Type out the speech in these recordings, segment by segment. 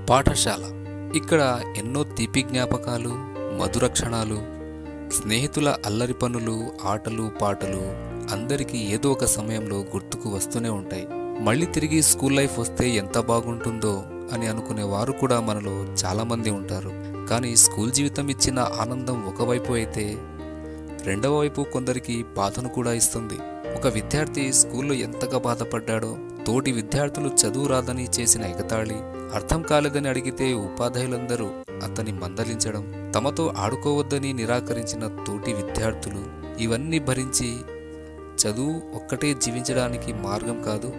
పాఠశాల ఇక్కడ ఎన్నో తీపి జ్ఞాపకాలు, మధుర క్షణాలు, స్నేహితుల అల్లరి పనులు, ఆటలు పాటలు అందరికీ ఏదో ఒక సమయంలో గుర్తుకు వస్తూనే ఉంటాయి. మళ్ళీ తిరిగి స్కూల్ లైఫ్ వస్తే ఎంత బాగుంటుందో అని అనుకునే వారు కూడా మనలో చాలామంది ఉంటారు. కానీ స్కూల్ జీవితం ఇచ్చిన ఆనందం ఒకవైపు అయితే రెండవ వైపు కొందరికి బాధను కూడా ఇస్తుంది. ఒక విద్యార్థి స్కూల్లో ఎంతగా బాధపడ్డాడో, తోటి విద్యార్థులు చదువు రాదని చేసిన ఎగతాళి, అర్థం కాలేదని అడిగితే ఉపాధ్యాయులందరూ అతన్ని మందలించడం, తమతో ఆడుకోవద్దని నిరాకరించిన తోటి విద్యార్థులు, ఇవన్నీ భరించి చదువు ఒక్కటే జీవించడానికి మార్గం కాదు,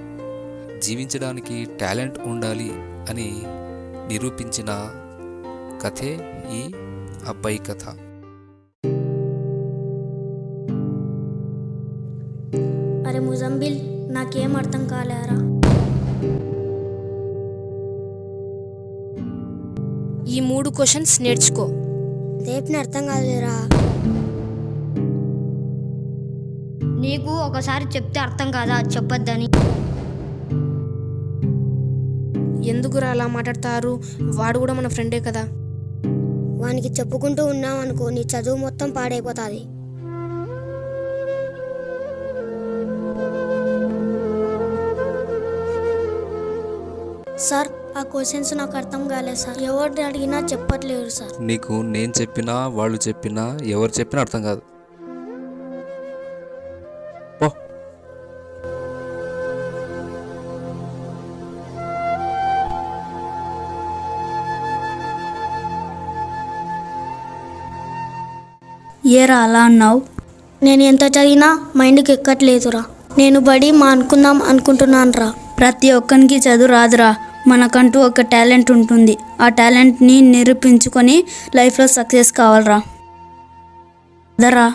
జీవించడానికి టాలెంట్ ఉండాలి అని నిరూపించిన కథే ఈ అబ్బాయి కథ. అరే ముజంబిల్, నాకేం అర్థం కాలేరా. ఈ 3 క్వశ్చన్స్ నేర్చుకో. రేపుని అర్థం కాలేరా. నీకు ఒకసారి చెప్తే అర్థం కాదా చెప్పొద్దని? ఎందుకురా అలా మాట్లాడతారు? వాడు కూడా మన ఫ్రెండే కదా. వానికి చెప్పుకుంటూ ఉన్నావనుకో, నీ చదువు మొత్తం పాడైపోతుంది. సార్, ఆ క్వశ్చన్స్ నాకు అర్థం కాలేదు సార్. ఎవరిని అడిగినా చెప్పట్లేరు సార్. నీకు నేను చెప్పినా వాళ్ళు చెప్పినా ఎవరు చెప్పినా అర్థం కాదు. పో. ఏరా అలా అన్నావు? నేను ఎంత చదివినా మైండ్కి ఎక్కట్లేదురా. నేను బడి అనుకుందాం అనుకుంటున్నాను రా. ప్రతి ఒక్కరికి చదువు రాదురా. మనకంటూ ఒక టాలెంట్ ఉంటుంది. ఆ టాలెంట్ని నిరూపించుకొని లైఫ్లో సక్సెస్ కావాలరా. అదరా,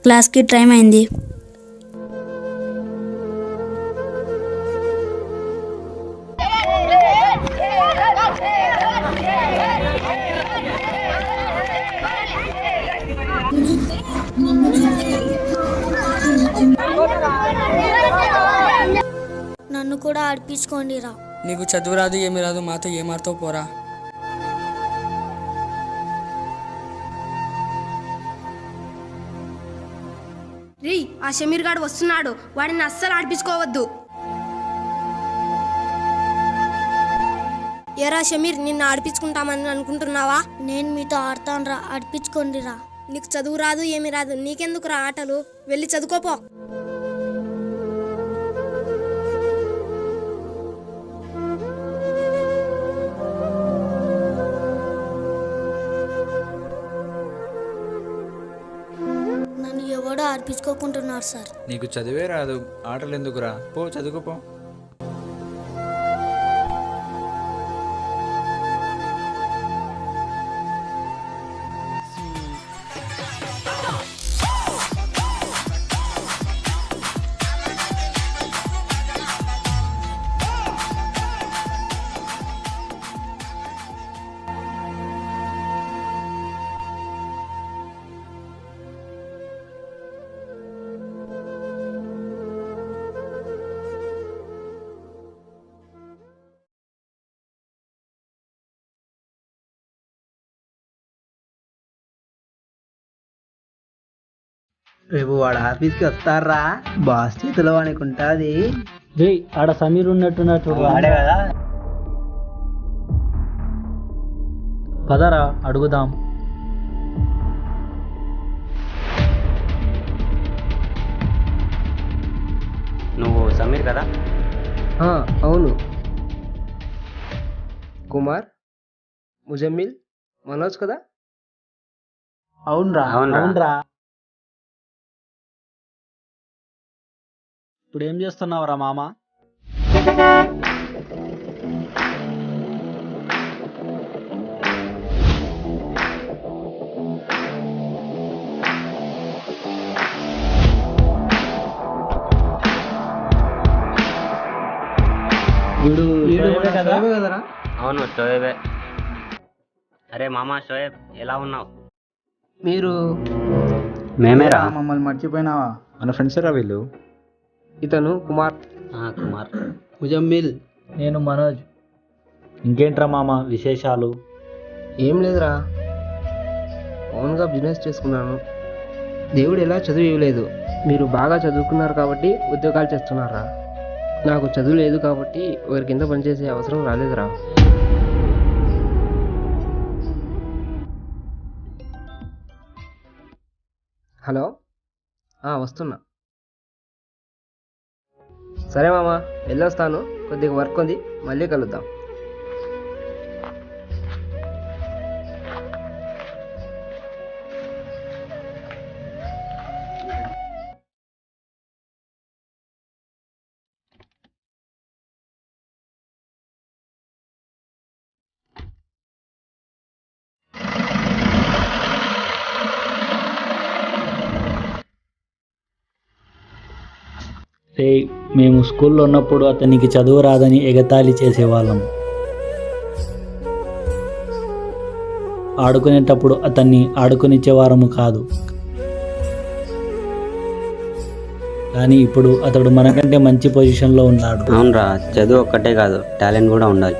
క్లాస్కి టైం అయింది. నన్ను కూడా ఆడిపించుకోండి రా. నీకు చదువు రాదు ఏమి రాదు, మాతో ఏమాడుతావు పోరా. రీ, ఆ షమీర్ గాడు వస్తున్నాడు, వాడిని అస్సలు ఆడిపించుకోవద్దు. ఎరా షమీర్, నిన్ను ఆడిపించుకుంటామని అనుకుంటున్నావా? నేను మీతో ఆడతాను రా, ఆడిపించుకోండి రా. నీకు చదువు రాదు ఏమి రాదు, నీకెందుకు రా ఆటలు? వెళ్ళి చదువుకోపో. నన్ను ఎవడో ఆడిపించుకోకుంటున్నారు సార్. నీకు చదివే రాదు, ఆటలు ఎందుకురా? పో చదువుకోపో. రేపు వాడు ఆఫీస్కి వస్తారా? బాస్ చేతిలో వానికి ఉంటుంది. ఆడ సమీర్ ఉన్నట్టున్నట్టు వాడే కదా. పదరా అడుగుదాం. నువ్వు సమీర్ కదా? అవును. కుమార్, ముజమ్మిల్, మనోజ్ కదా? అవునరా. అవునరా. ఇప్పుడు ఏం చేస్తున్నావురా మామ? కదరా? అవును, షోయబే. అరే మామా షోయబ్, ఎలా ఉన్నావు? మీరు? మేమేరా. మమ్మల్ని మర్చిపోయినావా? మన ఫ్రెండ్స్ రా వీళ్ళు. ఇతను కుమార్. కుమార్. ముజమ్మిల్. నేను మనోజ్. ఇంకేంట్రా మామ విశేషాలు? ఏం లేదురా, ఓన్గా బిజినెస్ చేసుకున్నాను. దేవుడు ఎలా చదువు ఇవ్వలేదు. మీరు బాగా చదువుకున్నారు కాబట్టి ఉద్యోగాలు చేస్తున్నారా. నాకు చదువు లేదు కాబట్టి ఒకరి కింద పనిచేసే అవసరం రాలేదురా. హలో, వస్తున్నా. సరే మామ, వెళ్ళొస్తాను. కొద్దిగా వర్క్ ఉంది, మళ్ళీ కలుద్దాం. రే, మేము స్కూల్లో ఉన్నప్పుడు అతనికి చదువు రాదని ఎగతాళి చేసేవాళ్ళం. ఆడుకునేటప్పుడు అతన్ని ఆడుకునిచ్చేవారము కాదు. కానీ ఇప్పుడు అతడు మనకంటే మంచి పొజిషన్లో ఉన్నాడు. అవునరా, చదువు ఒక్కటే కాదు, టాలెంట్ కూడా ఉండాలి.